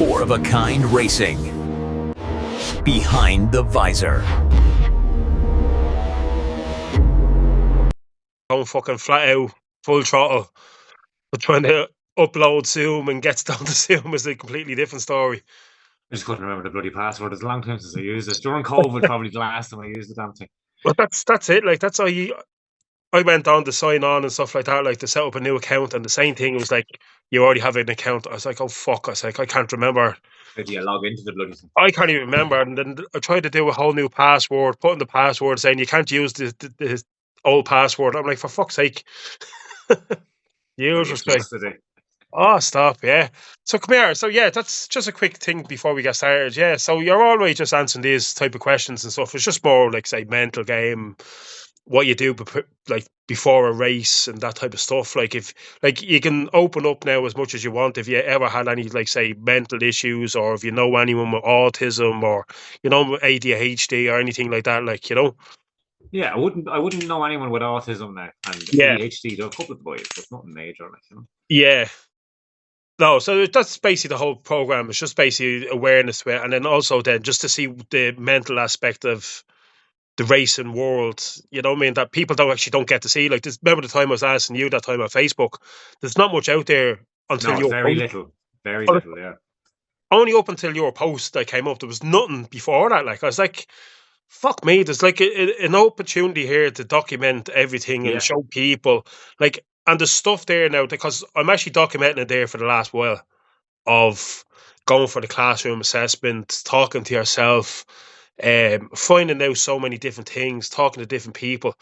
Four-of-a-kind racing. Behind the Visor. Going fucking flat out, full throttle, but trying to upload Zoom and gets down to Zoom is a completely different story. I just couldn't remember the bloody password. It's a long time since I used it. During COVID, probably the last time I used the damn thing. But that's it. Like that's how I went on to sign on and stuff like that, like to set up a new account, and the same thing was like you already have an account. I was like, oh fuck! I was like, I can't remember. How do you log into the bloody thing? I can't even remember. And then I tried to do a whole new password, put in the password saying you can't use the old password. I'm like, for fuck's sake. Use respect. Oh, stop, yeah. So come here. So yeah, that's just a quick thing before we get started. Yeah, so you're always just answering these type of questions and stuff. It's just more like, say, mental game, what you do like before a race and that type of stuff. Like if like you can open up now as much as you want if you ever had any, like, say, mental issues, or if you know anyone with autism, or ADHD or anything like that, like, Yeah, I wouldn't know anyone with autism now, and Yeah. ADHD. There are a couple of boys, but nothing major, like. Yeah. No, so that's basically the whole program. It's just basically awareness with it, and then also then just to see the mental aspect of the racing world. You know what I mean? That people don't get to see. Like this. Remember the time I was asking you that time on Facebook? There's not much out there until No, very little, yeah. Only up until your post that came up. There was nothing before that. Like I was like, fuck me. There's like an opportunity here to document everything and show people like. And there's stuff there now because I'm actually documenting it there for the last while of going for the classroom assessment, talking to yourself, finding out so many different things, talking to different people,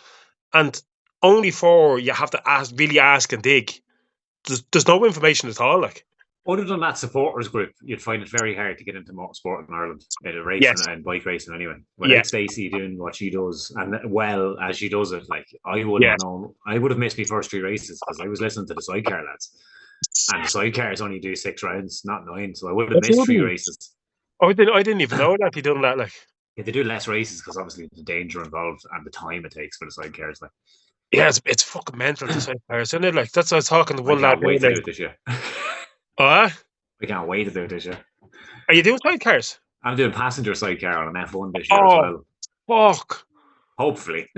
and only for you have to really ask and dig. There's no information at all. Like, other than that supporters group, you'd find it very hard to get into motorsport in Ireland, racing and bike racing anyway. Without Stacey doing what she does, and well as she does it, like I would have known, I would have missed my first 3 races because I was listening to the sidecar lads, and the sidecars only do 6 rounds, not 9, so I would have missed 3 races. Oh, I didn't even know that he done that. Like, yeah, they do less races because obviously the danger involved and the time it takes for the sidecars. Like, yeah, it's fucking mental, the sidecars, isn't it? Like, that's what I was talking to one lad. Wait to do it this year. I can't wait to do it this year. Are you doing sidecars? I'm doing passenger sidecar on an F1 this year as well. Fuck. Hopefully.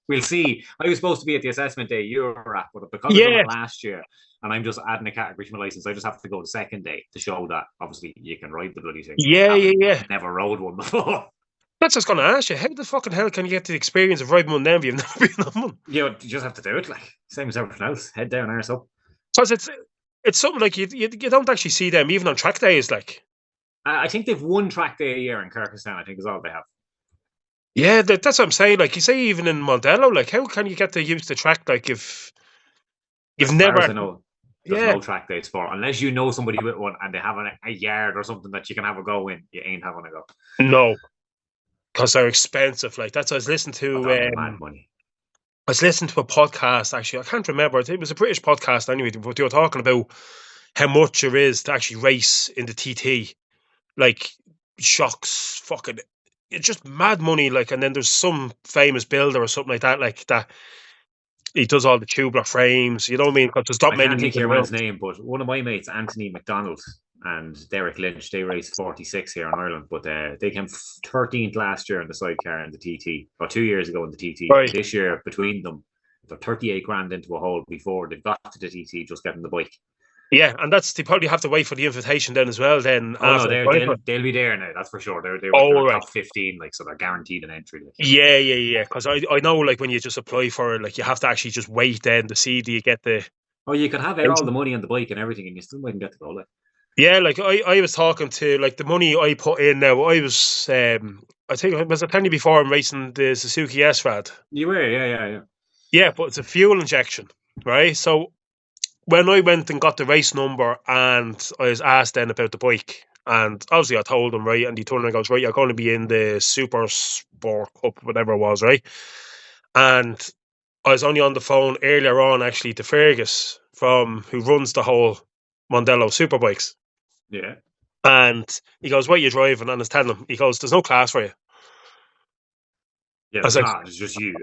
We'll see. I was supposed to be at the assessment day you were at, but because I done it last year and I'm just adding a category to my license, I just have to go the second day to show that obviously you can ride the bloody thing. Yeah. Never rode one before. That's just going to ask you, how the fucking hell can you get the experience of riding one now if you've never been on one? Yeah, you just have to do it, like same as everything else. Head down, arse up. Because it's something like you don't actually see them even on track days. Like, I think they've one track day a year in Kyrgyzstan. I think is all they have. Yeah, that's what I'm saying. Like you say, even in Modelo, like how can you get to use the track? Like if you've never, I know, there's no track day sport unless you know somebody with one and they have a yard or something that you can have a go in. You ain't having a go. No, because they're expensive. Like that's what I was listening to. Mad money. I was listening to a podcast, actually. I can't remember. It was a British podcast anyway, but they were talking about how much there is to actually race in the TT. Like, shocks, fucking, it's just mad money. Like, and then there's some famous builder or something like that he does all the tubular frames, you know what I mean? Because there's not many. I can't think of your man's name, but one of my mates, Anthony McDonald and Derek Lynch, they raced 46 here in Ireland, but they came 13th last year in the sidecar and the TT, or 2 years ago in the TT. Right. This year, between them, they're 38 grand into a hole before they've got to the TT, just getting the bike. Yeah, and they probably have to wait for the invitation then as well. Then, no, they'll be there now. That's for sure. They're top 15, like, so they're guaranteed an entry. Like. Yeah. Because I know, like, when you just apply for it, like, you have to actually just wait then to see do you get the. Oh, you could have all the money on the bike and everything, and you still mightn't get to go. Like. Yeah, like I was talking to, like, the money I put in now. I was I think was I telling you before I'm racing the Suzuki S-Rad. You were, yeah. Yeah, but it's a fuel injection, right? So when I went and got the race number and I was asked then about the bike, and obviously I told him, right, and he turned and goes, right, you're going to be in the Super Sport Cup, whatever it was, right? And I was only on the phone earlier on, actually, to Fergus, who runs the whole Mondello Superbikes. Yeah. And he goes, what are you driving? And I was telling him, he goes, there's no class for you. Yeah, it's just you.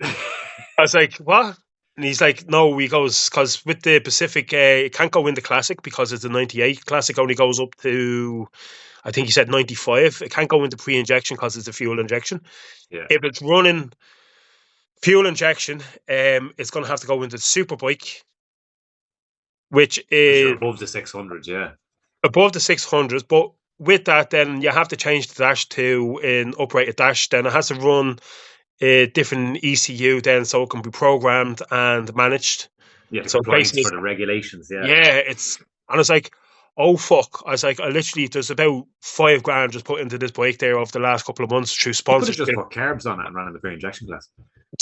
I was like, what? And he's like, no, he goes, because with the Pacific, it can't go in the Classic because it's a 98. Classic only goes up to, I think he said 95. It can't go into pre-injection because it's a fuel injection. Yeah. If it's running fuel injection, it's going to have to go into the Superbike, which is above the 600, yeah. Above the 600s, but with that, then you have to change the dash to an uprated dash. Then it has to run a different ECU then so it can be programmed and managed. Yeah, the so compliance for the regulations, yeah. Yeah, and I was like, oh fuck. I was like, I literally, there's about $5,000 just put into this bike there over the last couple of months through sponsorship. You could have just put carbs on it and ran in the pre-injection class.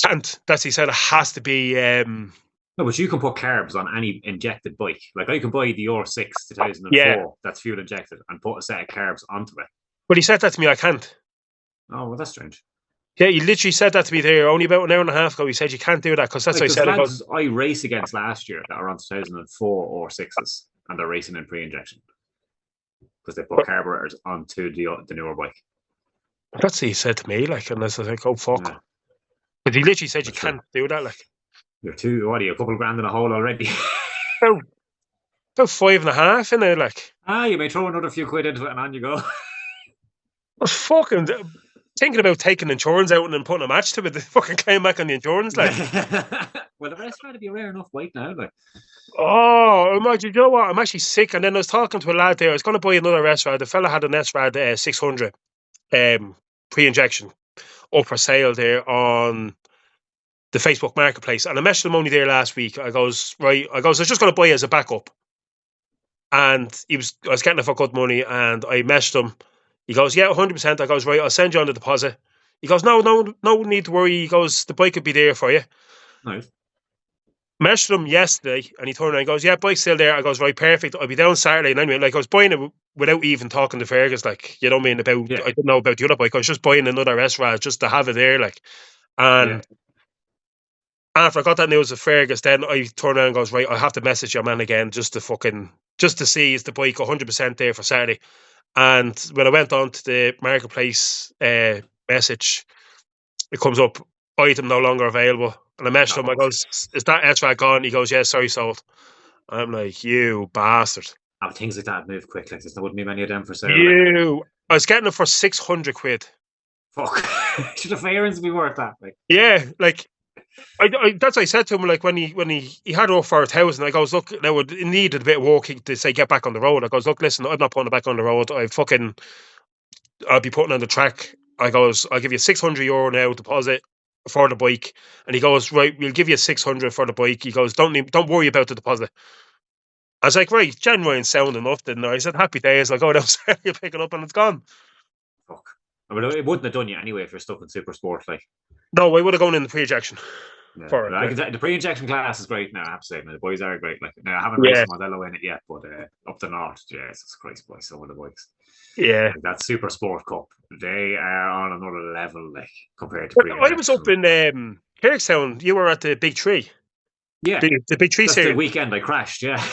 Can't. That's he said it has to be No, but you can put carbs on any injected bike. Like I can buy the Euro 6 2004 that's fuel injected and put a set of carbs onto it. But he said that to me, I can't. Oh, well, that's strange. Yeah, he literally said that to me there only about an hour and a half ago. He said you can't do that because that's what he said. Lads I race against last year that are on 2004 or 6s and they're racing in pre-injection because they put carburetors onto the newer bike. That's what he said to me, like, and I was like, oh fuck. Yeah. But he literally said you can't do that, like. You're what are you, a couple grand in a hole already? about 5.5 in there, like. You may throw another few quid into it and on you go. I was fucking thinking about taking insurance out and then putting a match to it. They fucking came back on the insurance, like. Well, the rest might be a rare enough bike now, like. Oh, you know what? I'm actually sick. And then I was talking to a lad there. I was going to buy another S-Rad. The fella had an S-Rad 600 pre-injection up for sale there on the Facebook Marketplace. And I messaged him only there last week. I was just going to buy it as a backup. And I was getting it for good money. And I messaged him. He goes, yeah, 100%. I goes, right, I'll send you on the deposit. He goes, no need to worry. He goes, the bike could be there for you. Nice. Messaged him yesterday and he turned around and goes, yeah, bike's still there. I goes, right, perfect. I'll be down Saturday. And anyway, like I was buying it without even talking to Fergus, like, you know what I mean? I didn't know about the other bike. I was just buying another S-Rad just to have it there, like. And after I got that news of Fergus, then I turned around and goes, right, I have to message your man again just to see is the bike 100% there for Saturday. And when I went on to the Marketplace message, it comes up, item no longer available. And I messaged him, I goes, is that S-Rad gone? He goes, yeah, sorry, sold. I'm like, you bastard. Things like that move quick. Like, there wouldn't be many of them for sale. I was getting it for 600 quid. Fuck. Should the fairings be worth that? Like. Yeah, like, that's what I said to him, like, when he had it up for 1,000, I goes, look, now it needed a bit of work to say, get back on the road. I goes, look, listen, I'm not putting it back on the road. I'll be putting on the track. I goes, I'll give you €600 now deposit for the bike. And he goes, right, we'll give you 600 for the bike. He goes, don't worry about the deposit. I was like, right, genuine sound enough, didn't I? I said, happy days. I go downstairs, you pick it up and it's gone. Fuck. I mean, it wouldn't have done you anyway if you're stuck in super sport, like. No, I would have gone in the pre-injection. Yeah. The pre-injection class is great now, I have to say. Man. The boys are great. Like, now, I haven't raced Modelo in it yet, but up the north, Jesus Christ, boy, some of the bikes. Yeah. Like that Super Sport Cup, they are on another level, like, compared to I was up in Kirkstown. You were at the Big Tree. Yeah. The Big Tree series. The weekend I crashed, yeah.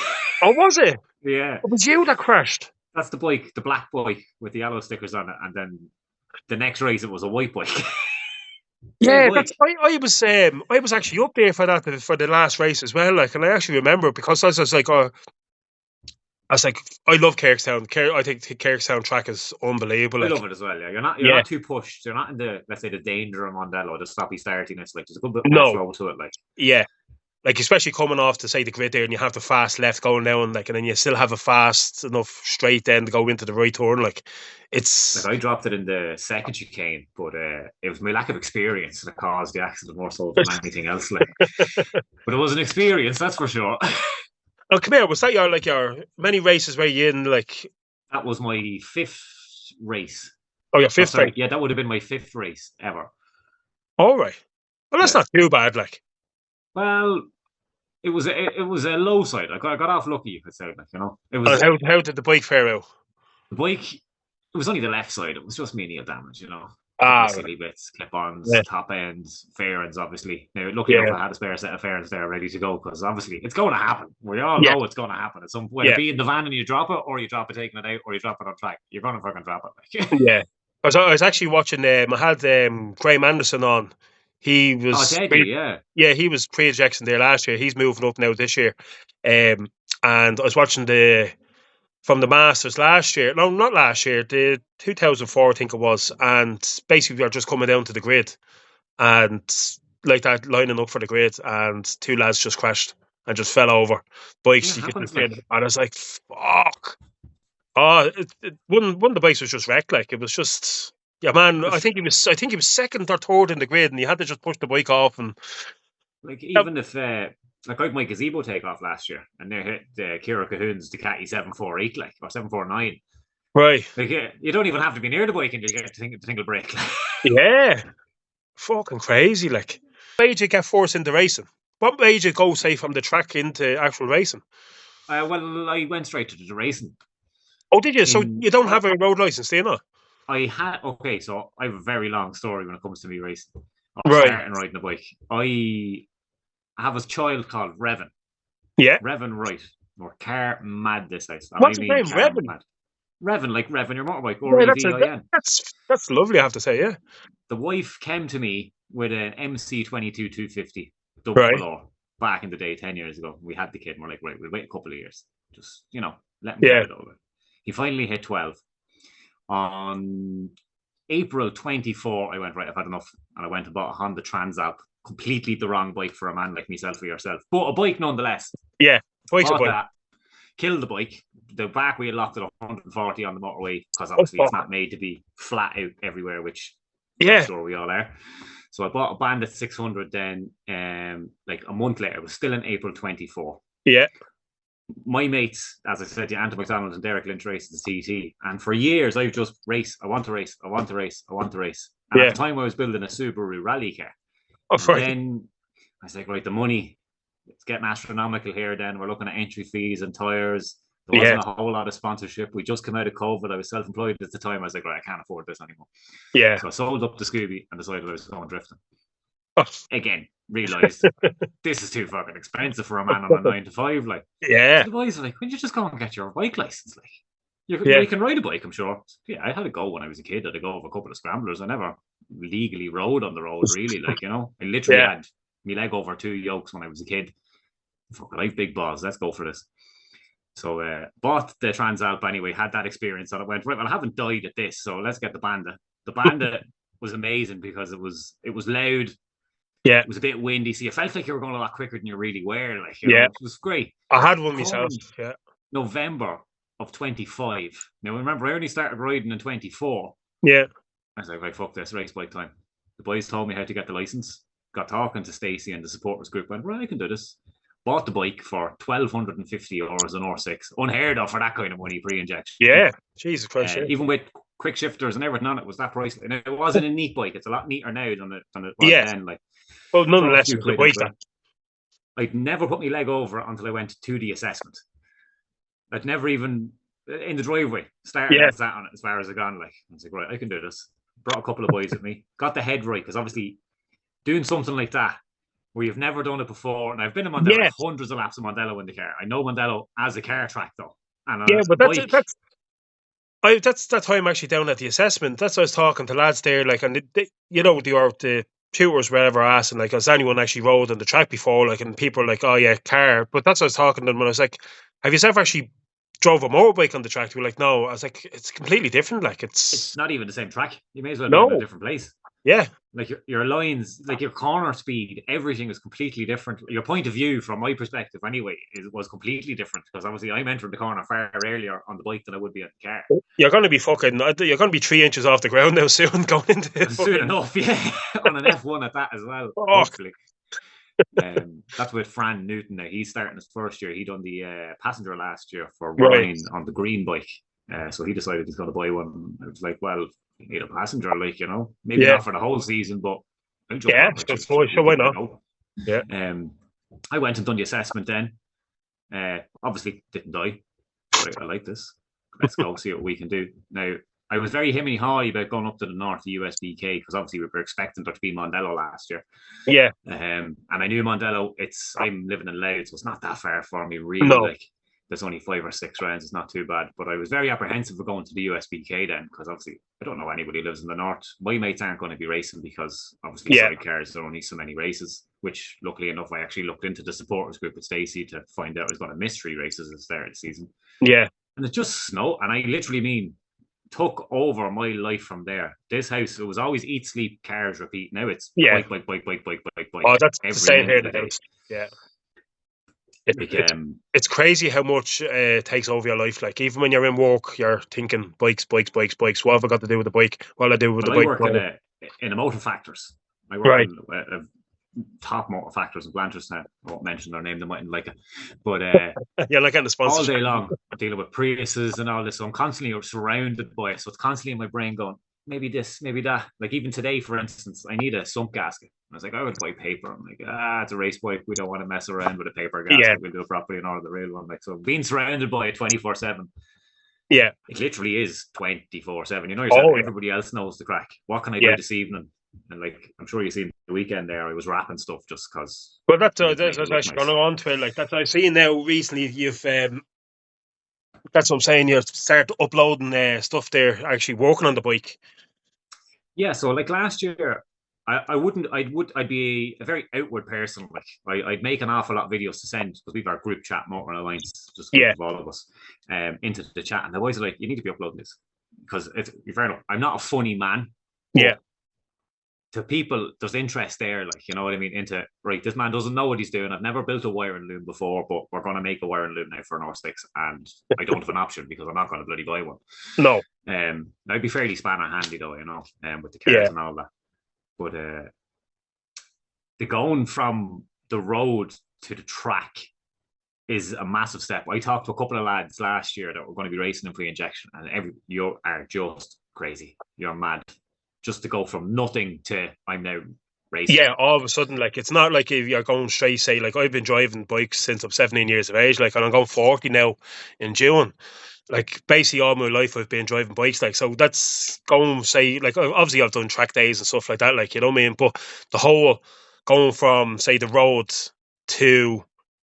Oh, was it? Yeah. It was you that crashed. That's the bike, the black bike with the yellow stickers on it, and then the next race it was a white bike. Yeah, I was actually up there for the last race as well, like, and I actually remember because I was like, I love Kirkstown. I think the Kirkstown track is unbelievable. I love it as well. Yeah, you're not too pushed. You're not in the, let's say, the danger of Mondello, the stoppy starting. It's like there's a good bit more flow to it. Like, yeah, like especially coming off to say the grid there, and you have the fast left going down, like, and then you still have a fast enough straight then to go into the right turn. Like, it's like I dropped it in the second chicane, but it was my lack of experience that caused the accident more so than anything else. Like, but it was an experience, that's for sure. Oh, come here. Was that your many races where you in, like? That was my 5th race. Oh, your 5th race? Yeah, that would have been my 5th race ever. All right. Well, that's not too bad, like. Well, it was a low side. I got off lucky, you could say, like, you know. It was. How did the bike fare out? The bike, it was only the left side. It was just menial damage, you know. Silly bits, clip-ons, top ends, fairings, obviously. Now, lucky enough, I had a spare set of fairings there ready to go because obviously it's going to happen. We all know it's going to happen at some point. Be in the van and you drop it, or you drop it taking it out, or you drop it on track. You're going to fucking drop it. Yeah. I was actually watching. I had Graham Anderson on. He was, he was pre-ejection there last year. He's moving up now this year. And I was watching from the Masters last year. No, not last year. The 2004, I think it was. And basically, we were just coming down to the grid, and like that, lining up for the grid, and two lads just crashed and just fell over. Bikes, you could just and I was like, "Fuck!" Oh, one of the bikes was just wrecked. Like, it was just. Yeah, man. I think he was second or third in the grid, and he had to just push the bike off. And like, even if like my gazebo take off last year, and they hit Kira Cahoon's Ducati 748, like, or 749. Right. Like, you don't even have to be near the bike and you get to single brake. Yeah, fucking crazy. Like, what made you get forced into racing? What made you go, say, from the track into actual racing? Well, I went straight to the racing. Oh, did you? So you don't have a road license, do you not? So I have a very long story when it comes to me racing. Starting riding a bike. I have a child called Revan. Yeah. Revan Wright. Or car mad this house. What's his name? Revan? Mad. Revan, like Revan your motorbike. That's lovely, I have to say, yeah. The wife came to me with an MC 22 250 double R back in the day, 10 years ago. We had the kid and we're like, right, we'll wait a couple of years. Just, let him get it over. He finally hit 12. On April 24, I went, right, I've had enough. And I went and bought a Honda Transalp. Completely the wrong bike for a man like myself or yourself. But a bike nonetheless. Yeah, bike's a bike. That, killed the bike. The back wheel locked at 140 on the motorway because obviously it's not made to be flat out everywhere, which I'm sure we all are. So I bought a Bandit 600 then, like a month later. It was still in April 24. Yeah. My mates, as I said, Anton McDonald and Derek Lynch raced the CT. And for years, I've just raced. I want to race. I want to race. I want to race. And at the time, I was building a Subaru rally car. Then I was like, right, the money, it's getting astronomical here then. We're looking at entry fees and tyres. There wasn't a whole lot of sponsorship. We just came out of COVID. I was self-employed at the time. I was like, right, I can't afford this anymore. Yeah. So I sold up the Scooby and decided I was going drifting. Again, realised this is too fucking expensive for a man on a 9 to 5. Like, yeah. The boys are like, when you just go and get your bike license, like, you can ride a bike, I'm sure. Yeah, I had a go when I was a kid. I had a go of a couple of scramblers. I never legally rode on the road, really. Like, I literally had my leg over 2 yokes when I was a kid. Fuck, I have big balls. Let's go for this. So bought the Transalp anyway, had that experience, and I went, right, well, I haven't died at this, so let's get the Bandit. The Bandit was amazing because it was loud. Yeah. It was a bit windy, so you felt like you were going a lot quicker than you really were. Like, it was great. I had one myself. Yeah. November of 25. Now, remember, I only started riding in 24. Yeah. I was like, right, fuck this, race bike time. The boys told me how to get the license. Got talking to Stacey and the supporters group. Went, right, I can do this. Bought the bike for 1,250 euros an R6. Unheard of for that kind of money pre-injection. Yeah. Jesus Christ. Even with quick shifters and everything on it, was that price. And it wasn't a neat bike. It's a lot neater now than it was then. Like, well, nonetheless, it's a bike that. I'd never put my leg over until I went to the assessment. I'd never even, in the driveway, started and sat on it as far as I gone. Like, I was like, right, I can do this. Brought a couple of boys with me. Got the head right, because obviously doing something like that, where you've never done it before, and I've been in Mondello, hundreds of laps of Mondello in the car. I know Mondello as a car track, though. And but that's why I'm actually down at the assessment. That's why I was talking to lads there, like, and the tutors, wherever, asking, like, has anyone actually rode on the track before? Like, and people are like, oh yeah, car. But that's what I was talking to them when I was like, have you ever actually drove a motorbike on the track? They were like, no. I was like, it's completely different. Like, it's not even the same track. You may as well be in a different place. Yeah. Like your lines, like your corner speed, everything is completely different. Your point of view, from my perspective anyway, was completely different, because obviously I'm entering the corner far earlier on the bike than I would be at the car. You're going to be 3 inches off the ground now soon going into it. Soon enough, yeah. On an F1 at that as well, hopefully. That's with Fran Newton now. He's starting his first year. He done the passenger last year for Ryan on the green bike. So he decided he's going to buy one. I was like, well, you need a passenger, like, maybe not for the whole season, but why not? Yeah. I went and done the assessment then. Obviously didn't die. But I like this. Let's go see what we can do. Now, I was very himmy high about going up to the north of USBK, because obviously we were expecting there to be Mondello last year. Yeah. And I knew Mondello, I'm living in Louth, so it's not that far for me, really. No. Like, there's only 5 or 6 rounds. It's not too bad. But I was very apprehensive of going to the USBK then, because obviously I don't know anybody who lives in the north. My mates aren't going to be racing because obviously sidecars, there are only so many races, which luckily enough, I actually looked into the supporters group with Stacey to find out I was going to miss 3 races at the start of the season. Yeah. And it just snowed. And I literally mean, took over my life from there. This house, it was always eat, sleep, cars, repeat. Now it's bike. Oh, that's the same here in the house. Yeah. It's crazy how much takes over your life. Like, even when you're in work, you're thinking bikes. What have I got to do with the bike? What will I do with the bike? I work in a motor factors. I work in top motor factors in Blanchardstown. I won't mention their name, they mightn't like it. But you're like getting the sponsor all day long, dealing with Priuses and all this. So I'm constantly surrounded by it. So it's constantly in my brain going, maybe this, maybe that. Like, even today, for instance, I need a sump gasket. I was like, I would buy paper. I'm like, it's a race bike. We don't want to mess around with a paper gasket. We'll do it properly and order the real one. Like, so being surrounded by it 24/7. Yeah. It literally is 24/7. You know yourself, everybody else knows the crack. What can I do this evening? And like, I'm sure you seen the weekend there, I was wrapping stuff just because. Well, that's actually going on to it. Like, that's I've seen now recently. You've that's what I'm saying. You start uploading stuff there, actually working on the bike. Yeah, so like last year, I'd be a very outward person. Like, I'd make an awful lot of videos to send, because we've our group chat, Motor Alliance, just of all of us, into the chat, and the boys are like, you need to be uploading this, because fair enough, I'm not a funny man. Yeah. To people, there's interest there, like, you know what I mean, into, right, this man doesn't know what he's doing. I've never built a wiring loom before, but we're going to make a wiring loom now for an R6, and I don't have an option because I'm not going to bloody buy one. No. I'd be fairly spanner handy though, you know, with the cars and all that. But the going from the road to the track is a massive step. I talked to a couple of lads last year that were going to be racing in pre-injection, and you are just crazy. You're mad. Just to go from nothing to I'm now racing. Yeah, all of a sudden, like, it's not like if you're going straight, say, like, I've been driving bikes since I'm 17 years of age, like, and I'm going 40 now in June. Like, basically all my life I've been driving bikes, like, so that's going, say, like, obviously I've done track days and stuff like that, like, you know what I mean, but the whole going from, say, the road to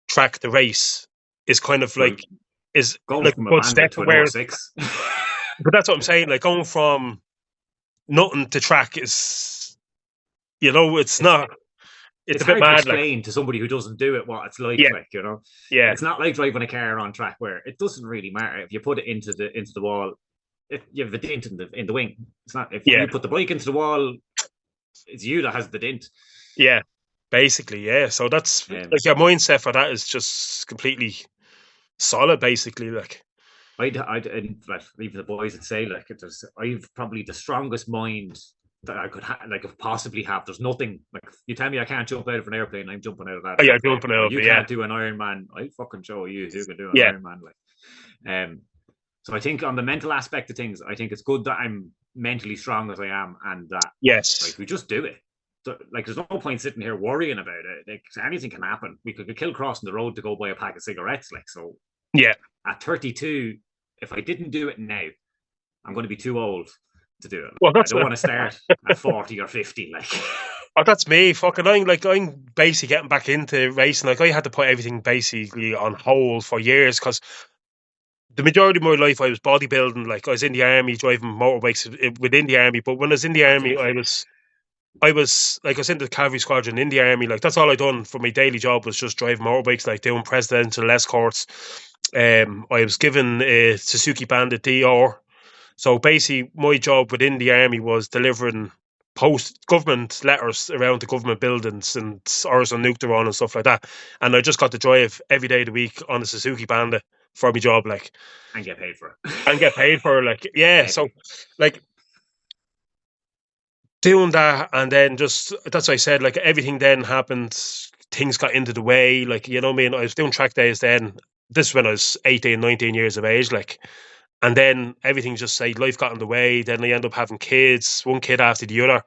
track the race is kind of like, is going like from a good step to an 6. But that's what I'm saying, like, going from nothing to track is, you know, it's not. It's a bit hard mad, to explain to somebody who doesn't do it what it's like, like, you know. Yeah. It's not like driving a car on track where it doesn't really matter if you put it into the wall. If you have a dent in the wing, it's not. If you put the bike into the wall, it's you that has the dent. Yeah, basically, yeah. So that's like your mindset for that is just completely solid, basically. Like, I'd even the boys would say, like, I've probably the strongest mind that I could possibly have. There's nothing, like, you tell me I can't jump out of an airplane, I'm jumping out of that. Oh, yeah, jumping out of it. You can't do an Ironman, I fucking show you who can do an Ironman. Like, so I think on the mental aspect of things, I think it's good that I'm mentally strong as I am, and that like, we just do it. So, like, there's no point sitting here worrying about it. Like, anything can happen. We could get killed crossing the road to go buy a pack of cigarettes. Like, so at 32, if I didn't do it now, I'm going to be too old to do it. Well, I don't want to start at 40 or 50. Like, oh, that's me. Fucking, I'm basically getting back into racing. Like, I had to put everything basically on hold for years because the majority of my life I was bodybuilding. Like, I was in the army driving motorbikes within the army. But when I was in the army, I was in the cavalry squadron in the army. Like, that's all I done for my daily job was just driving motorbikes, like doing presidential escorts. I was given a Suzuki Bandit DR. So basically, my job within the army was delivering post-government letters around the government buildings and ours on Nucleron and stuff like that. And I just got to drive every day of the week on the Suzuki Bandit for my job, like. And get paid for it. And get paid for it, like, yeah. So, like, doing that, and then just, that's what I said, like, everything then happened, things got into the way, like, you know what I mean? I was doing track days then. This is when I was 18, 19 years of age, like. And then everything just, say, life got in the way. Then I ended up having kids, one kid after the other.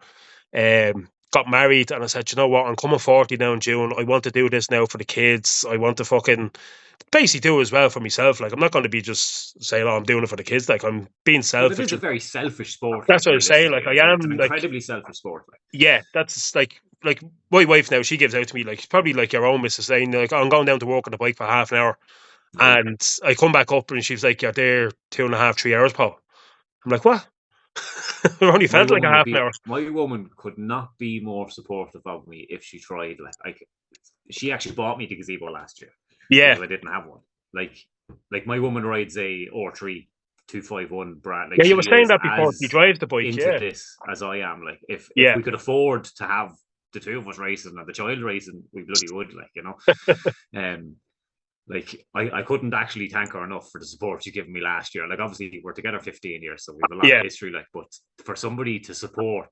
Got married, and I said, you know what? I'm coming 40 now in June. I want to do this now for the kids. I want to fucking basically do it as well for myself. Like, I'm not going to be just saying, I'm doing it for the kids. Like, I'm being selfish. It is a very selfish sport. That's what I'm saying. Like, I am, it's an incredibly selfish sport. Like. Yeah, that's like my wife now. She gives out to me, like, probably like your own missus, saying, like, I'm going down to work on the bike for half an hour. Right. And I come back up and she's like, "You're there 2.5, 3 hours, Paul." I'm like, "What?" It only felt like a half an hour. My woman could not be more supportive of me if she tried. Like she actually bought me the gazebo last year Yeah. because I didn't have one. Like my woman rides a R3 251 Brad. Like Yeah, you she were saying is that before. as He drives the bike, into yeah. this as I am. Like if Yeah. we could afford to have the two of us racing and the child racing, we bloody would. Like like I couldn't actually thank her enough for the support she's given me last year. Like obviously we're together 15 years, so we have a lot of history. Like, but for somebody to support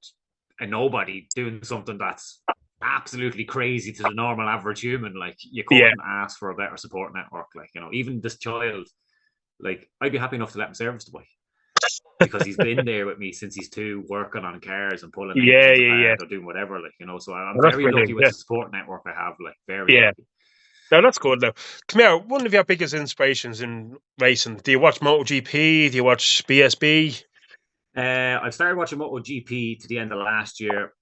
a nobody doing something that's absolutely crazy to the normal average human, like you couldn't ask for a better support network. Like, even this child, like I'd be happy enough to let him service the bike because he's been there with me since he's 2, working on cars and pulling engines apart or doing whatever. Like, so I'm very lucky with the support network I have. Like, very lucky. No, that's good now. Come here, one of your biggest inspirations in racing. Do you watch MotoGP? Do you watch BSB? I started watching MotoGP to the end of last year.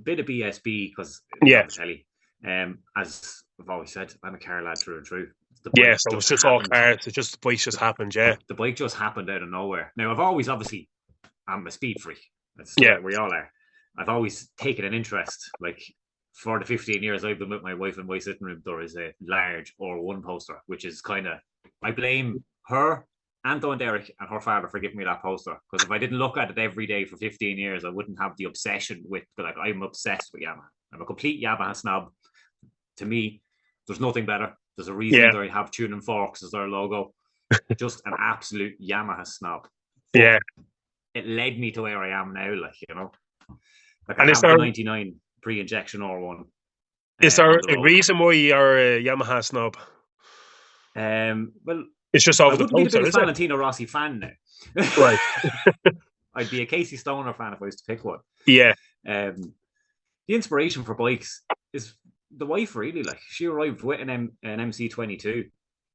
Bit of BSB because it's on the telly. As I've always said, I'm a car lad through and through. Yeah, so it's just all cars. It's just the bike just happened. Yeah, the bike just happened out of nowhere. Now I've always I'm a speed freak. That's we all are. I've always taken an interest. Like for the 15 years I've been with my wife, and my sitting room door is a large R1 poster, which is kind of, I blame her, Anto and Derek, and her father for giving me that poster. Because if I didn't look at it every day for 15 years, I wouldn't have the obsession with, like, I'm obsessed with Yamaha. I'm a complete Yamaha snob. To me, there's nothing better. There's a reason they have tuning forks as their logo. Just an absolute Yamaha snob. But it led me to where I am now, like, Like, and I have the 99 pre-injection R1. Is there a reason why you're a Yamaha snob? Well, it's just over I wouldn't be the biggest Valentino Rossi fan now. Right. I'd be a Casey Stoner fan if I was to pick one. Yeah. The inspiration for bikes is the wife, really. Like, she arrived with an MC22.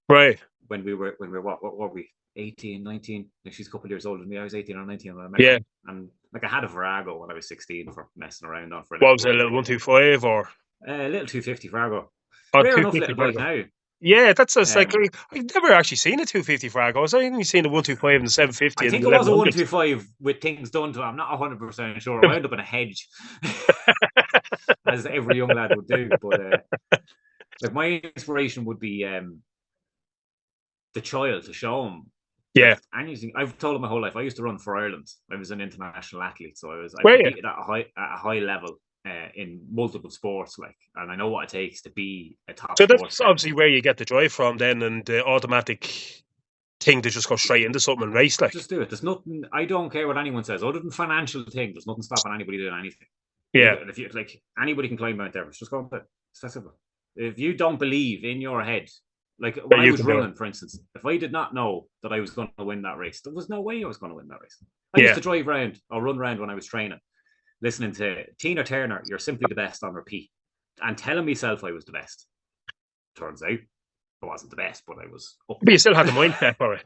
Right. When we were what were we? 18, 19. Like, she's a couple of years older than me. I was 18 or 19 when I met her. And like, I had a Virago when I was 16 for messing around on. For what was it, a little 125 or? A little 250 Virago. Oh, rare enough little bike now. Yeah, that's like, I've never actually seen a 250 Virago. I've only seen a 125 and a 750. I think it was a 125 with things done to it. I'm not 100% sure. I wound up in a hedge, as every young lad would do. But like, my inspiration would be the child, to show him. Yeah. Anything. I've told him my whole life. I used to run for Ireland. I was an international athlete, so I competed at a high level. In multiple sports, like, and I know what it takes to be a top. So that's obviously where you get the drive from, then, and the automatic thing to just go straight into something and race. Like, just do it. There's nothing. I don't care what anyone says, other than financial thing. There's nothing stopping anybody doing anything. Yeah. If you like, anybody can climb Mount Everest. Just go and do it. It's that simple. If you don't believe in your head, like when I was running, for instance, if I did not know that I was going to win that race, there was no way I was going to win that race. I used to drive around or run around when I was training, listening to Tina Turner, "You're Simply the Best" on repeat, and telling myself I was the best. Turns out I wasn't the best, but I was up. But you still had the mindset for it.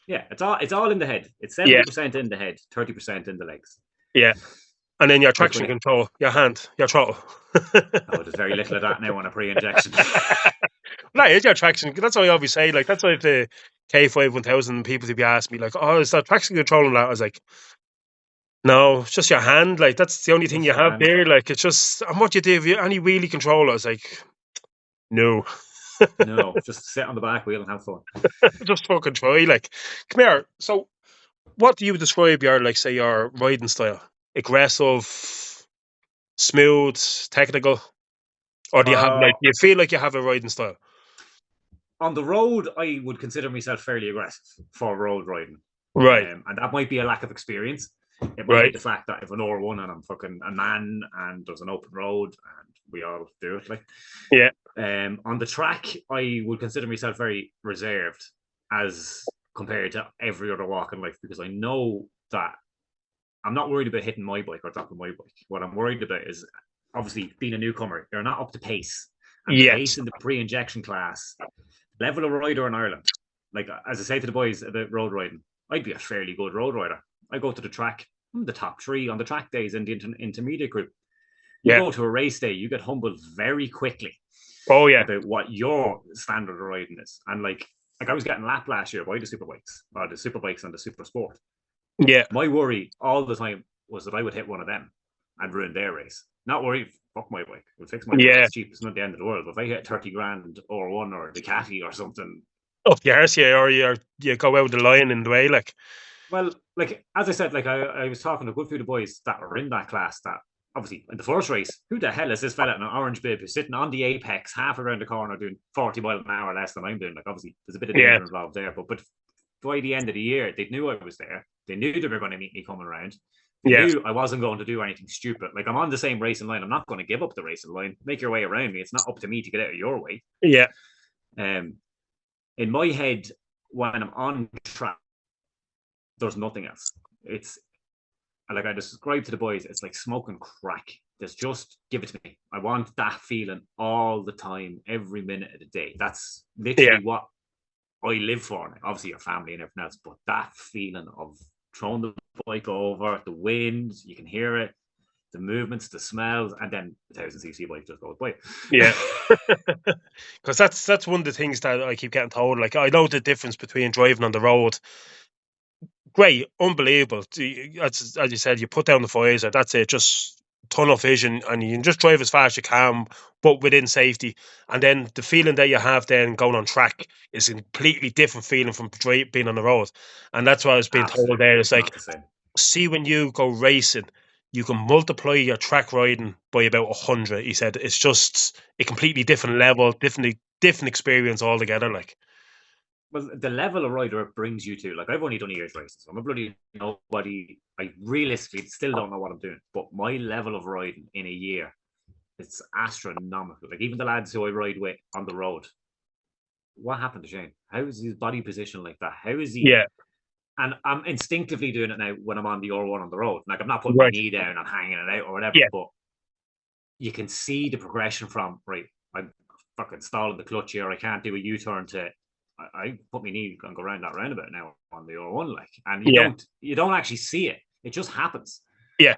Yeah, it's all in the head. It's 70% in the head, 30% in the legs. Yeah. And then your traction control, your hand, your throttle. There's very little of that now on a pre-injection. That is your traction. That's what I always say. Like, that's why the K5 1000 people to be asking me, like, "Oh, is that traction control on that?" I was like, no, it's just your hand. Like, that's the only thing you have there. Like, it's just, and what you do, if you any wheelie control, I was like, no. No, just sit on the back wheel and have fun. Just fucking try. Like, come here. So, what do you describe your, like, say, your riding style? Aggressive, smooth, technical? Or do you have, like, you feel like you have a riding style? On the road, I would consider myself fairly aggressive for road riding. Right. And that might be a lack of experience. It might be the fact that if an R1 and I'm fucking a man and there's an open road and we all do it, like. Yeah. On the track, I would consider myself very reserved as compared to every other walk in life, because I know that I'm not worried about hitting my bike or dropping my bike. What I'm worried about is, obviously, being a newcomer, you're not up to pace. And pace in the pre-injection class, level of rider in Ireland. Like, as I say to the boys about road riding, I'd be a fairly good road rider. I go to the track, I'm the top 3 on the track days in the intermediate group. You go to a race day, you get humbled very quickly. Oh, yeah. About what your standard of riding is. And, like, like I was getting lapped last year by the superbikes, or the superbikes and the super sport. Yeah. My worry all the time was that I would hit one of them and ruin their race. Not worry, fuck my bike. We'll fix my bike. Yeah. It's cheap. It's not the end of the world. But if I hit 30 grand or one or the Caddy or something, Up the arse, yeah, or you go out the line in the way, like. well, like as I said, like I was talking to a good few of the boys that were in that class that obviously in the first race, who the hell is this fella in an orange bib who's sitting on the apex half around the corner doing 40 miles an hour less than I'm doing? Like obviously there's a bit of danger involved there, but by the end of the year, they knew I was there. They knew they were going to meet me coming around. They knew I wasn't going to do anything stupid. Like I'm on the same racing line. I'm not going to give up the racing line. Make your way around me. It's not up to me to get out of your way. Yeah. In my head, when I'm on track, there's nothing else. It's like I described to the boys, it's like smoking crack. Just give it to me. I want that feeling all the time, every minute of the day. That's literally what I live for. Now. Obviously, your family and everything else, but that feeling of throwing the bike over, the wind, you can hear it, the movements, the smells, and then the 1000cc bike just goes by. Yeah. Because that's one of the things that I keep getting told. Like, I know the difference between driving on the road. Great, unbelievable. As you said, you put down the visor, that's it, just tunnel vision, and you can just drive as fast as you can, but within safety. And then the feeling that you have then going on track is a completely different feeling from being on the road. And that's what I was being told there. It's like, see, when you go racing, you can multiply your track riding by about 100. He said it's just a completely different level, different experience altogether. Like, well, the level of rider it brings you to, like, I've only done a year's races. So I'm a bloody nobody. I realistically still don't know what I'm doing, but my level of riding in a year, it's astronomical. Like, even the lads who I ride with on the road, what happened to Shane? How is his body position like that? How is he? yeah. And I'm instinctively doing it now when I'm on the R1 on the road. Like, I'm not putting my knee down and hanging it out or whatever, but you can see the progression from, right, I'm fucking stalling the clutch here. I can't do a U-turn to, I put my knee and go around that roundabout now on the R1, like, and you don't actually see it. It just happens. Yeah.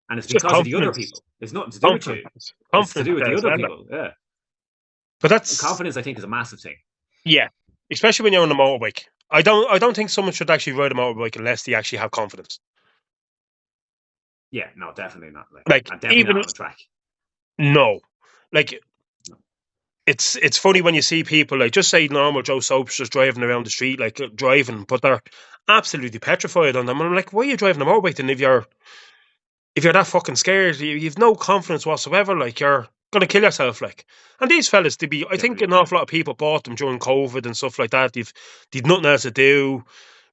And it's because of the other people. It's nothing to do with you. It's to do with the other people. Yeah. But that's confidence, I think, is a massive thing. Yeah. Especially when you're on a motorbike. I don't think someone should actually ride a motorbike unless they actually have confidence. Yeah, no, definitely not. Like definitely even not on the track. No. Like, it's funny when you see people, like, just say normal Joe Soaps just driving around the street, like, driving, but they're absolutely petrified on them. And I'm like, why are you driving a motorbike then if you're that fucking scared? You've no confidence whatsoever. Like, you're going to kill yourself, like. And these fellas, I think an awful lot of people bought them during COVID and stuff like that. They've nothing else to do.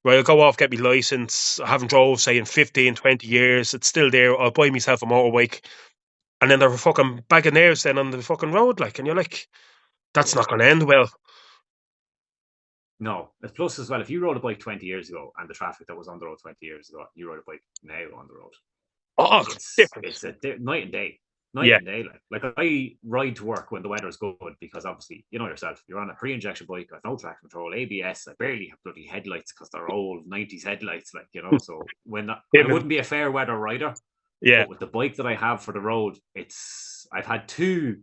Right, I'll go off, get my license. I haven't drove, say, in 15, 20 years. It's still there. I'll buy myself a motorbike. And then they're a fucking bag of nails then on the fucking road, like, and you're like, that's not going to end well. No. Plus, as well, if you rode a bike 20 years ago and the traffic that was on the road 20 years ago, you rode a bike now on the road. Oh, it's a night and day. Night and day. Like I ride to work when the weather's good because obviously, you know yourself, you're on a pre-injection bike with no traction control, ABS. I barely have bloody headlights because they're old 90s headlights, like, you know. So when I wouldn't be a fair weather rider. Yeah. But with the bike that I have for the road, I've had 2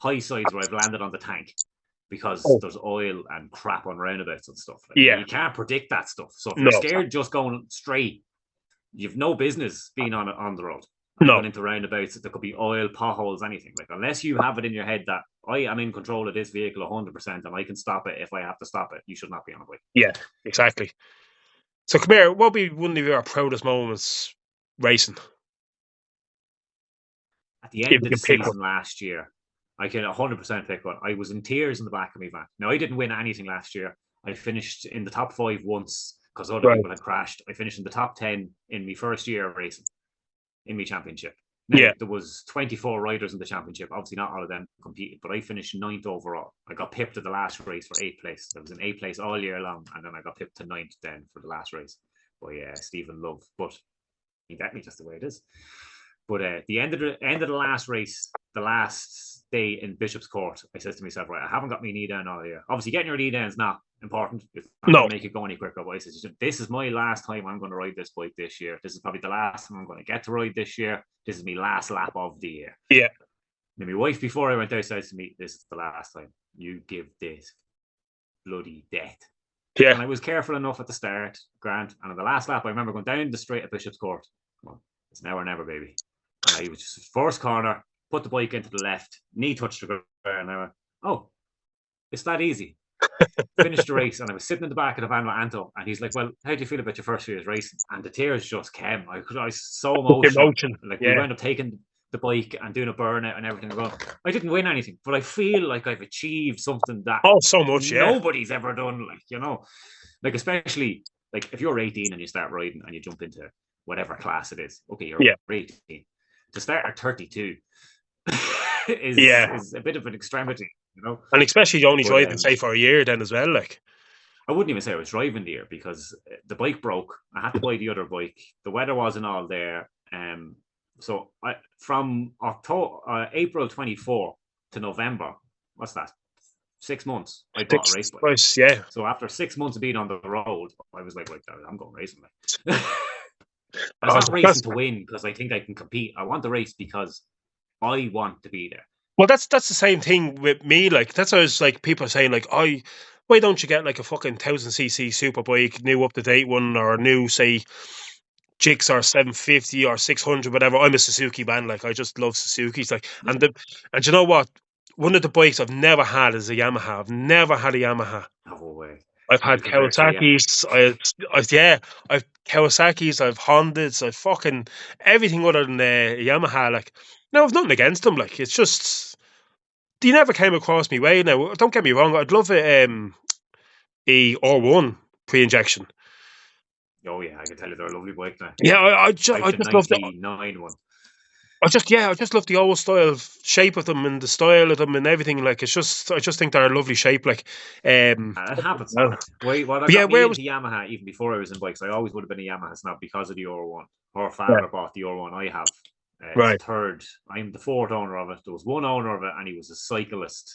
high sides where I've landed on the tank because there's oil and crap on roundabouts and stuff. Like, you can't predict that stuff. So if you're scared just going straight, you've no business being on the road. Going into roundabouts, there could be oil, potholes, anything. Like, unless you have it in your head that I am in control of this vehicle 100% and I can stop it if I have to stop it, you should not be on a bike. Yeah, exactly. So come here, what would be one of your proudest moments racing? At the end of the season last year, I can 100% pick one. I was in tears in the back of my van. Now, I didn't win anything last year. I finished in the top 5 once because other people had crashed. I finished in the top 10 in my first year of racing in my championship. Now, there was 24 riders in the championship. Obviously, not all of them competed, but I finished 9th overall. I got pipped at the last race for 8th place. I was in 8th place all year long, and then I got pipped to 9th then for the last race by Stephen Love. But he got me just the way it is. But the end of the last race, the last day in Bishop's Court, I said to myself, right, I haven't got my knee down all year. Obviously, getting your knee down is not important. It's not going to make it go any quicker. But I said, this is my last time I'm going to ride this bike this year. This is probably the last time I'm going to get to ride this year. This is my last lap of the year. Yeah. Now, my wife, before I went out, said to me, this is the last time. You give this bloody death. Yeah. And I was careful enough at the start, Grant. And on the last lap, I remember going down the straight at Bishop's Court. Well, it's now or never, baby. And I was just first corner, put the bike into the left, knee touched the ground, and I went, oh, it's that easy. Finished the race, and I was sitting in the back of the van with Anto, and he's like, well, how do you feel about your first year's racing? And the tears just came. I was so emotional. Like, we wound up taking the bike and doing a burnout and everything. I didn't win anything, but I feel like I've achieved something that so much, nobody's ever done. Like, you know, like, especially like if you're 18 and you start riding and you jump into whatever class it is. Okay, you're 18. To start at 32 is a bit of an extremity, you know. And especially only driving, say, for a year then as well. Like, I wouldn't even say I was driving the year because the bike broke. I had to buy the other bike. The weather wasn't all there. So from April 24 to November, what's that? 6 months. I bought a race bike. Yeah. So after 6 months of being on the road, I was like, I'm going racing. I'm not racing to win because I think I can compete. I want the race because I want to be there. Well, that's the same thing with me. Like, that's always like people are saying, like, why don't you get like a fucking 1000cc super bike, new up to date one, or new, say, Jigs or 750 or 600, whatever. I'm a Suzuki man. Like, I just love Suzuki's. Like, and you know what? One of the bikes I've never had is a Yamaha. I've never had a Yamaha. No way. I've had Kawasaki's. I've Kawasaki's. I've Hondas. I've fucking everything other than Yamaha. Like, no, I've nothing against them. Like, it's just they never came across me way. Now, don't get me wrong. I'd love a R1 pre-injection. Oh yeah, I can tell you they're a lovely bike now. Yeah, I just love the 99 one. I just love the old style shape of them and the style of them and everything. Like, it's just, I just think they're a lovely shape. Like, it happens. Where I got me into Yamaha even before I was in bikes, I always would have been a Yamaha snob because of the Euro 1. Our father bought the Euro 1 I have. It's third. I'm the fourth owner of it. There was one owner of it, and he was a cyclist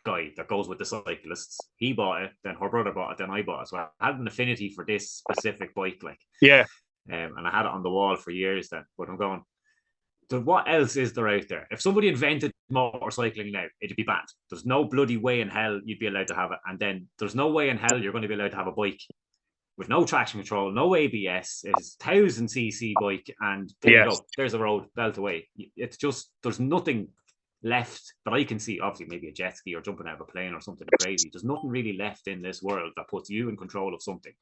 guy that goes with the cyclists. He bought it, then her brother bought it, then I bought it. So I had an affinity for this specific bike, like, and I had it on the wall for years then. But I'm going, what else is there out there? If somebody invented motorcycling now, it'd be banned. There's no bloody way in hell you'd be allowed to have it. And then there's no way in hell you're going to be allowed to have a bike with no traction control, no ABS. It's 1000cc bike, and there you go. There's a road, belt away. It's just, there's nothing left that I can see. Obviously, maybe a jet ski or jumping out of a plane or something crazy. There's nothing really left in this world that puts you in control of something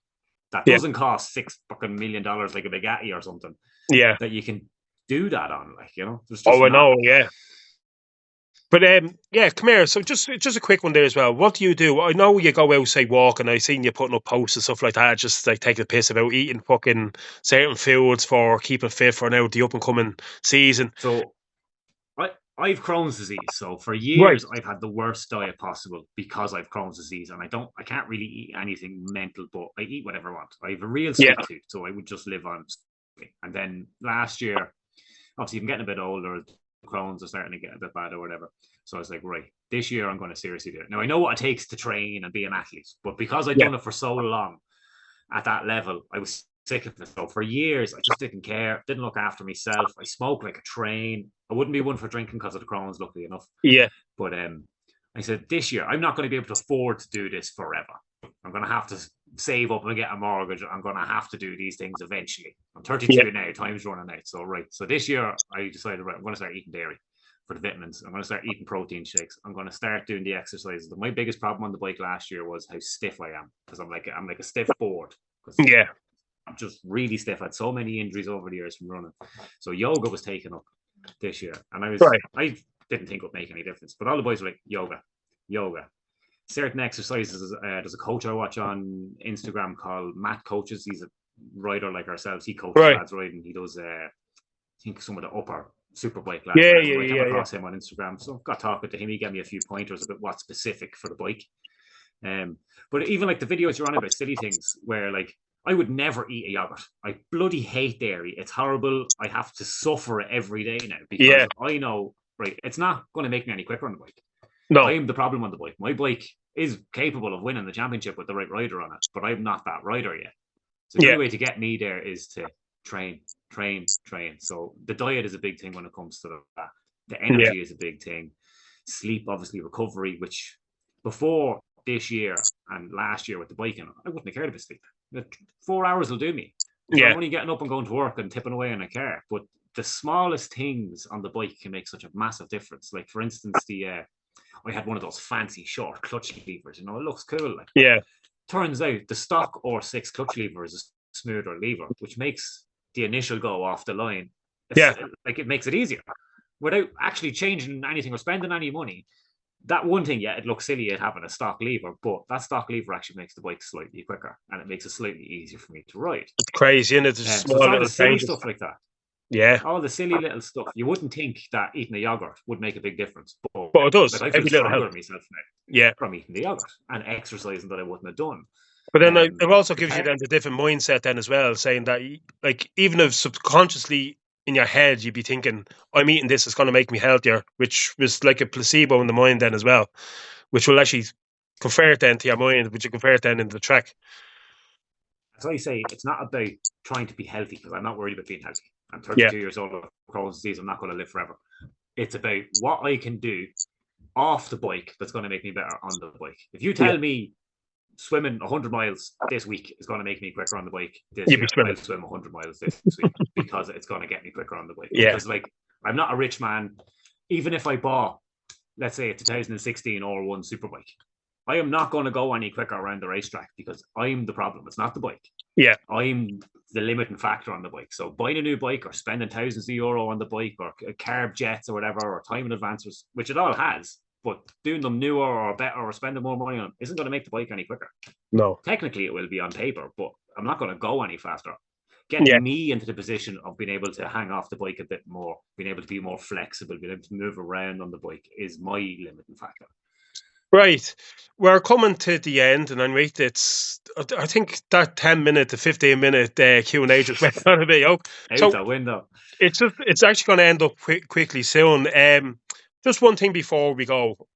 that doesn't cost $6 fucking million like a Bugatti or something. Yeah, that you can do that on, like, you know. There's just I know, yeah. But come here. So just a quick one there as well. What do you do? I know you go out, say, walk, and I've seen you putting up posts and stuff like that, just like take the piss about eating fucking certain foods for keeping fit for now the up and coming season. So I've Crohn's disease. So for years I've had the worst diet possible because I've Crohn's disease, and I can't really eat anything mental, but I eat whatever I want. I have a real sweet tooth, so I would just live on. And then last year, obviously I'm getting a bit older, Crohn's are starting to get a bit bad or whatever. So I was like, right, this year I'm going to seriously do it. Now I know what it takes to train and be an athlete, but because I'd done it for so long at that level, I was sick of it. So for years I just didn't care, didn't look after myself. I smoked like a train. I wouldn't be one for drinking because of the Crohn's, luckily enough. Yeah. But I said, this year I'm not going to be able to afford to do this forever. I'm going to have to save up and get a mortgage. I'm going to have to do these things eventually. I'm 32 now, time's running out. So this year I decided, right, I'm going to start eating dairy for the vitamins. I'm going to start eating protein shakes. I'm going to start doing the exercises. My biggest problem on the bike last year was how stiff I am, because I'm like a stiff board. Yeah. I'm just really stiff. I had so many injuries over the years from running. So yoga was taken up this year. And I didn't think it would make any difference. But all the boys were like, yoga. Certain exercises. There's a coach I watch on Instagram called Matt Coaches. He's a rider like ourselves. He coaches lads riding. He does, I think, some of the upper superbike lads. I came across him on Instagram. So I got talking to him. He gave me a few pointers about what's specific for the bike. But even like the videos you're on about silly things where, like, I would never eat a yogurt. I bloody hate dairy. It's horrible. I have to suffer it every day now because I know, right, it's not going to make me any quicker on the bike. No. I'm the problem on the bike. My bike is capable of winning the championship with the right rider on it, but I'm not that rider yet. So the only way to get me there is to train. So the diet is a big thing when it comes to that. The energy is a big thing. Sleep, obviously, recovery, which before this year and last year with the biking, I wouldn't have cared about sleep. 4 hours will do me. So I'm only getting up and going to work and tipping away in a car. But the smallest things on the bike can make such a massive difference. Like, for instance, I had one of those fancy short clutch levers. You know, it looks cool. Like, turns out the stock R6 clutch lever is a smoother lever, which makes the initial go off the line. Like, it makes it easier without actually changing anything or spending any money. That one thing, it looks silly at having a stock lever, but that stock lever actually makes the bike slightly quicker and it makes it slightly easier for me to ride. It's crazy, isn't it? So it's all the silly stuff like that. Yeah. All the silly little stuff. You wouldn't think that eating a yogurt would make a big difference. But it does. Like, I feel stronger myself now from eating the yogurt and exercising that I wouldn't have done. But then it also gives you then the different mindset then as well, saying that, like, even if subconsciously in your head you'd be thinking, I'm eating this, it's going to make me healthier, which was like a placebo in the mind then as well, which will actually convert then to your mind, which you convert then into the track. As I say, it's not about trying to be healthy, because I'm not worried about being healthy. I'm 32 years old with Crohn's disease. I'm not going to live forever. It's about what I can do off the bike that's going to make me better on the bike. If you tell me swimming 100 miles this week is going to make me quicker on the bike this year, I'll swim 100 miles this week because it's going to get me quicker on the bike. Because, like, I'm not a rich man. Even if I bought, let's say, a 2016 R1 Superbike, I am not going to go any quicker around the racetrack because I'm the problem. It's not the bike. I'm the limiting factor on the bike. So buying a new bike or spending thousands of euro on the bike or carb jets or whatever, or timing advancers, which it all has, but doing them newer or better or spending more money on isn't going to make the bike any quicker. No. Technically, it will be on paper, but I'm not going to go any faster. Getting me into the position of being able to hang off the bike a bit more, being able to be more flexible, being able to move around on the bike is my limiting factor. Right. We're coming to the end, and I'm right. I think that 10-minute to 15-minute Q&A just went on a bit, out the window. It's actually going to end up quickly soon. Just one thing before we go.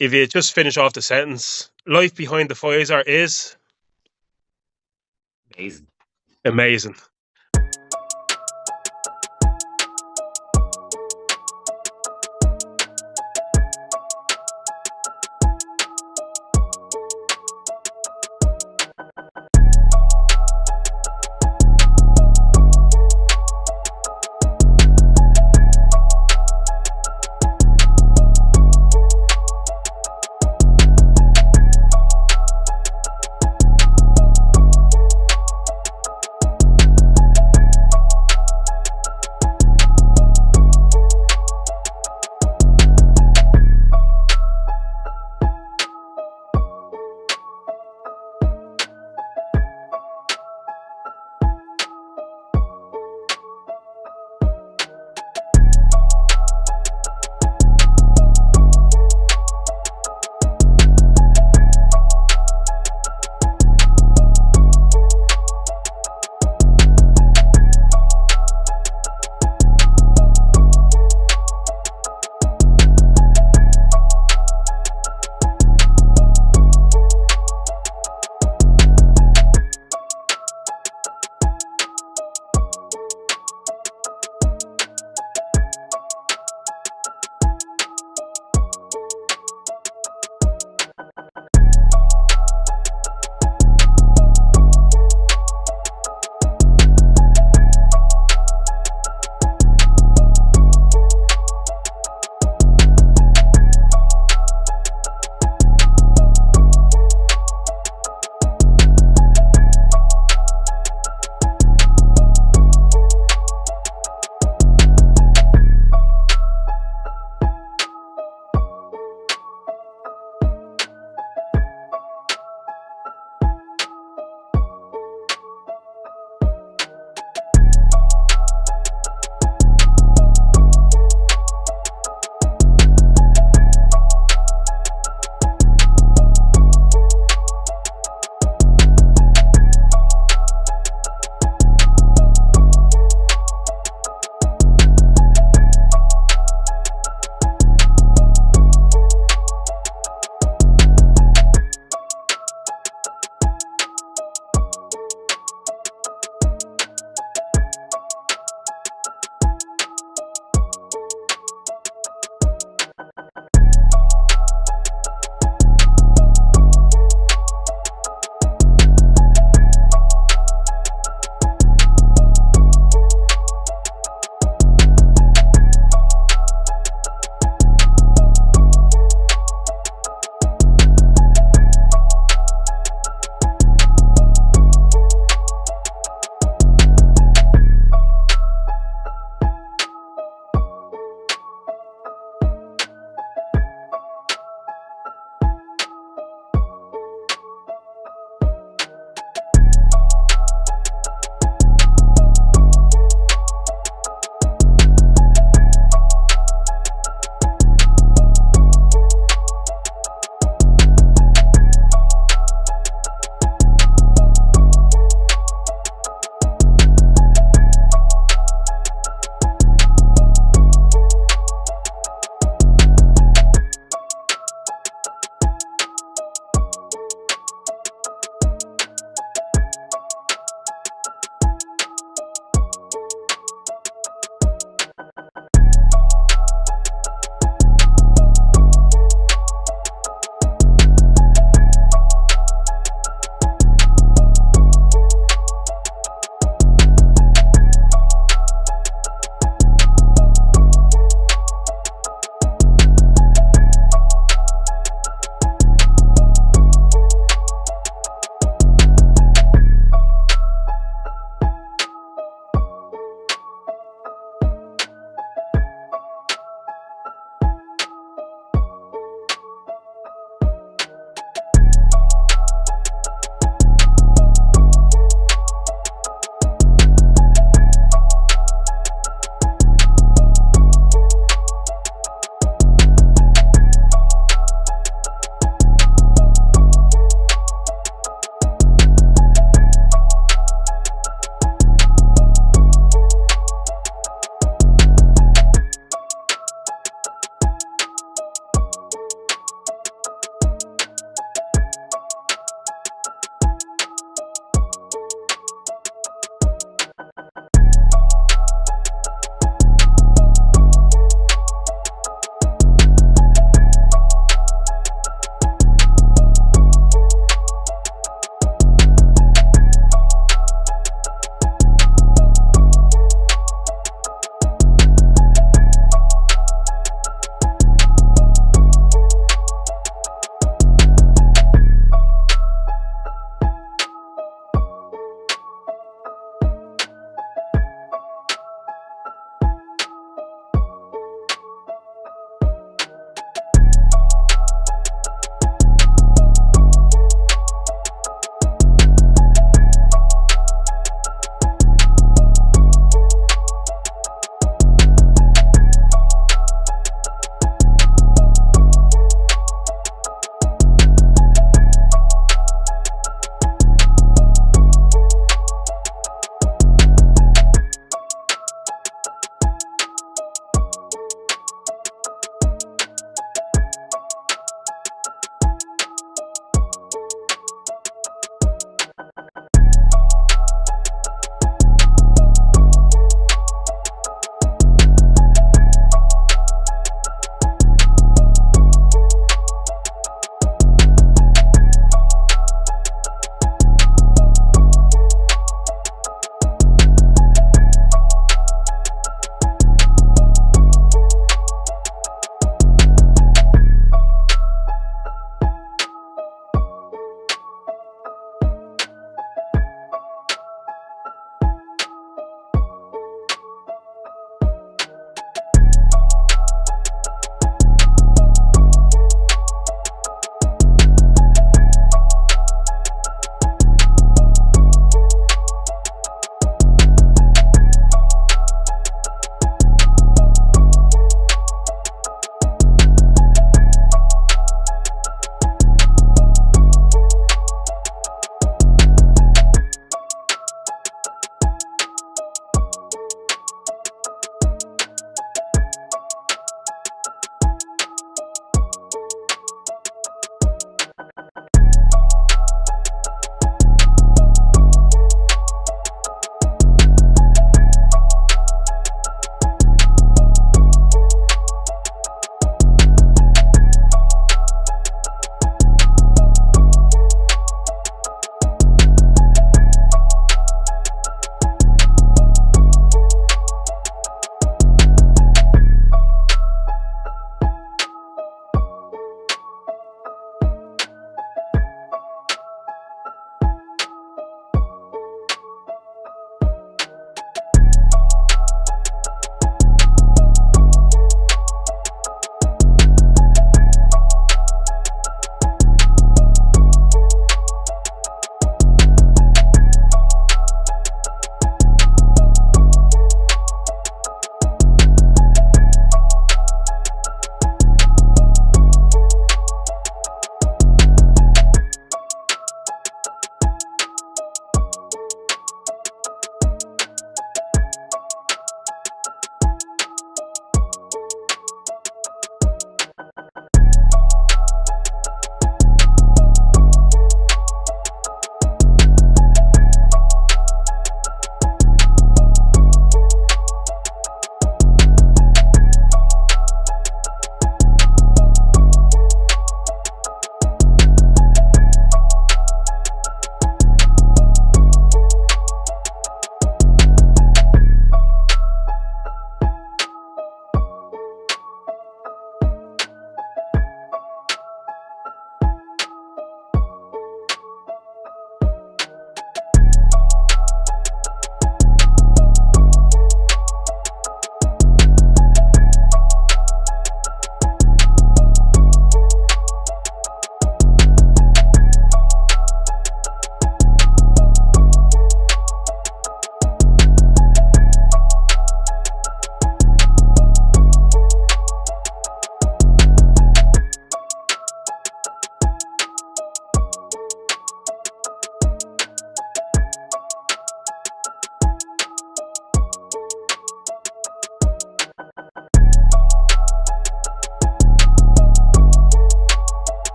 If you just finish off the sentence, life behind the Visor is amazing. Amazing.